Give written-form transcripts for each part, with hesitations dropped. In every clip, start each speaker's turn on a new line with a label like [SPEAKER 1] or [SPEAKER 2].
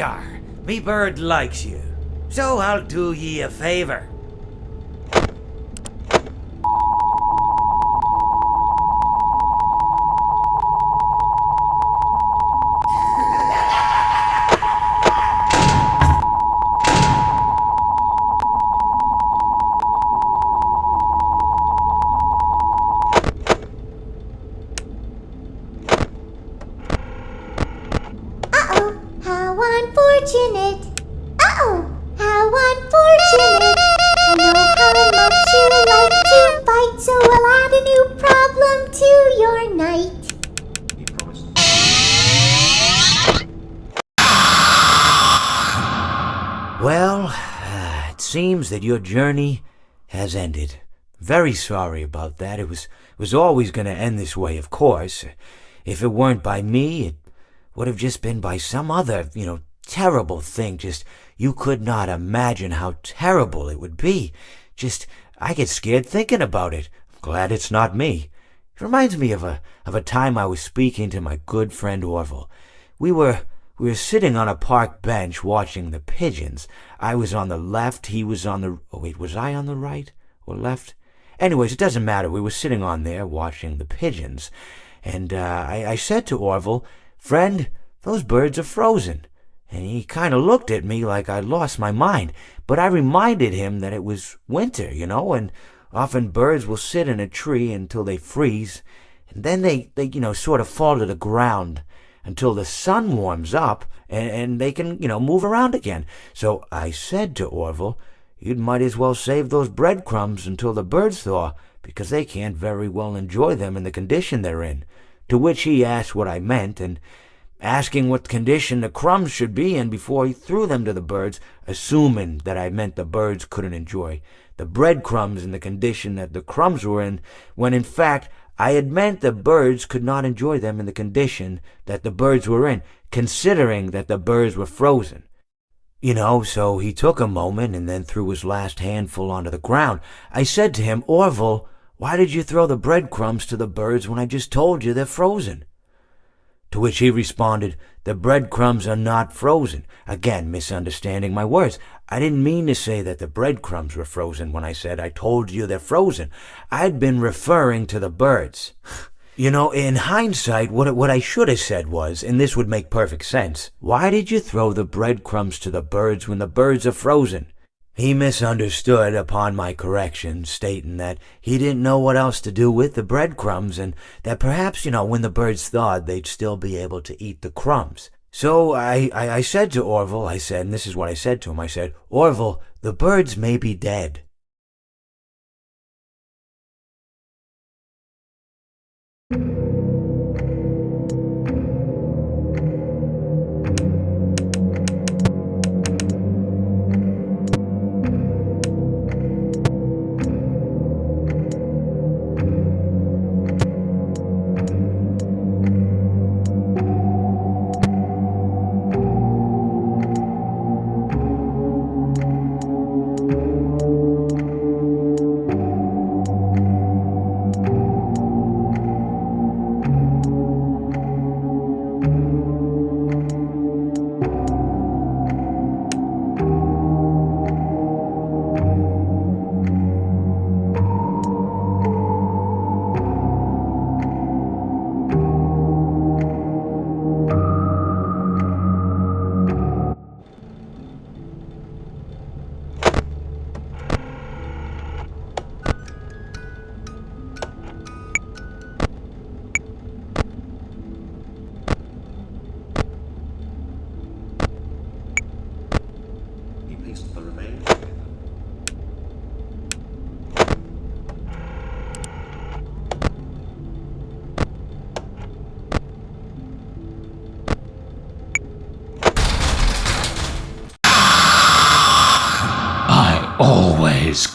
[SPEAKER 1] Yar, me bird likes you, so I'll do ye a favor.
[SPEAKER 2] How unfortunate! Uh-oh! How unfortunate! I know how much you like to fight, so we'll add a new problem to your night.
[SPEAKER 3] He promised.
[SPEAKER 1] Well, it seems that your journey has ended. Very sorry about that. It was always going to end this way, of course. If it weren't by me, it would have just been by some other, terrible thing. Just, you could not imagine how terrible it would be. Just, I get scared thinking about it. I'm glad it's not me. It reminds me of a time I was speaking to my good friend Orville. We were sitting on a park bench watching the pigeons. I was on the left, he was on the... Oh, wait, was I on the right or left? Anyways, it doesn't matter. We were sitting on there watching the pigeons. And I said to Orville, "Friend, those birds are frozen." And he kind of looked at me like I'd lost my mind. But I reminded him that it was winter, and often birds will sit in a tree until they freeze. And then they sort of fall to the ground until the sun warms up and they can, move around again. So I said to Orville, "You might as well save those breadcrumbs until the birds thaw, because they can't very well enjoy them in the condition they're in." To which he asked what I meant, and asking what condition the crumbs should be in before he threw them to the birds, assuming that I meant the birds couldn't enjoy the breadcrumbs in the condition that the crumbs were in, when in fact I had meant the birds could not enjoy them in the condition that the birds were in, considering that the birds were frozen. So he took a moment and then threw his last handful onto the ground. I said to him, "Orville, why did you throw the breadcrumbs to the birds when I just told you they're frozen?" To which he responded, "The breadcrumbs are not frozen." Again, misunderstanding my words. I didn't mean to say that the breadcrumbs were frozen when I said I told you they're frozen. I'd been referring to the birds. In hindsight, what I should have said was, and this would make perfect sense, "Why did you throw the breadcrumbs to the birds when the birds are frozen?" He misunderstood upon my correction, stating that he didn't know what else to do with the breadcrumbs, and that perhaps, when the birds thawed, they'd still be able to eat the crumbs. So I said to Orville, and this is what I said to him, I said, "Orville, the birds may be dead."
[SPEAKER 3] He pieced the remains.
[SPEAKER 4] I always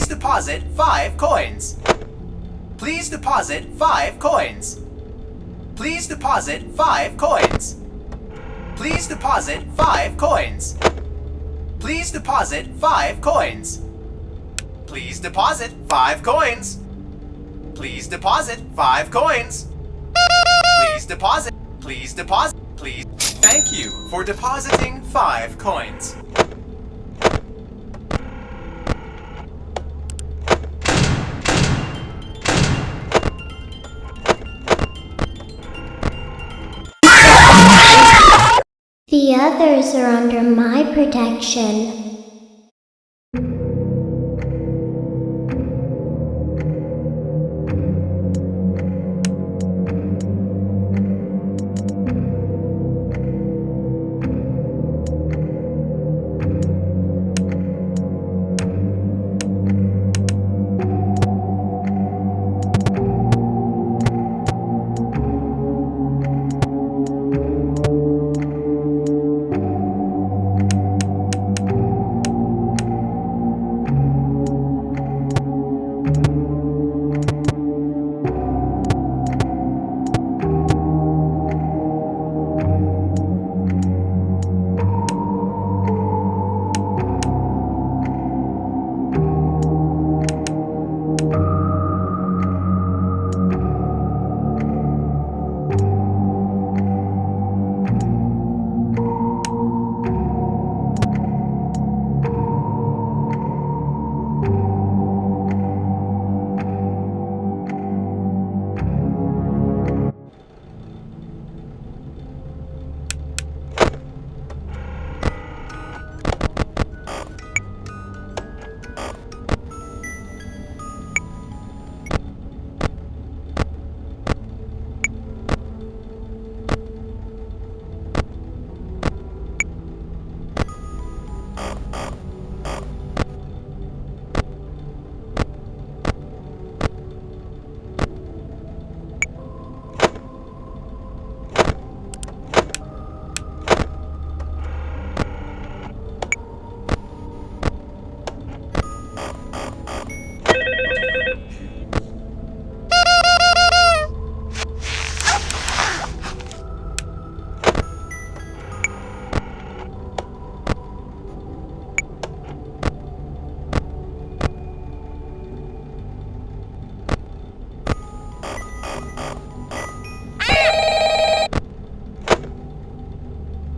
[SPEAKER 5] Please deposit 5 coins. Please deposit 5 coins. Please deposit 5 coins. Please deposit 5 coins. Please deposit 5 coins. Please deposit 5 coins. Please deposit 5 coins. Please deposit. Please deposit. Please. Thank you for depositing 5 coins.
[SPEAKER 2] The others are under my protection.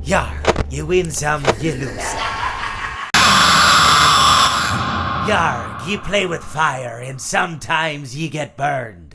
[SPEAKER 1] Yar, you win some, you lose some. Yarg, you play with fire and sometimes you get burned.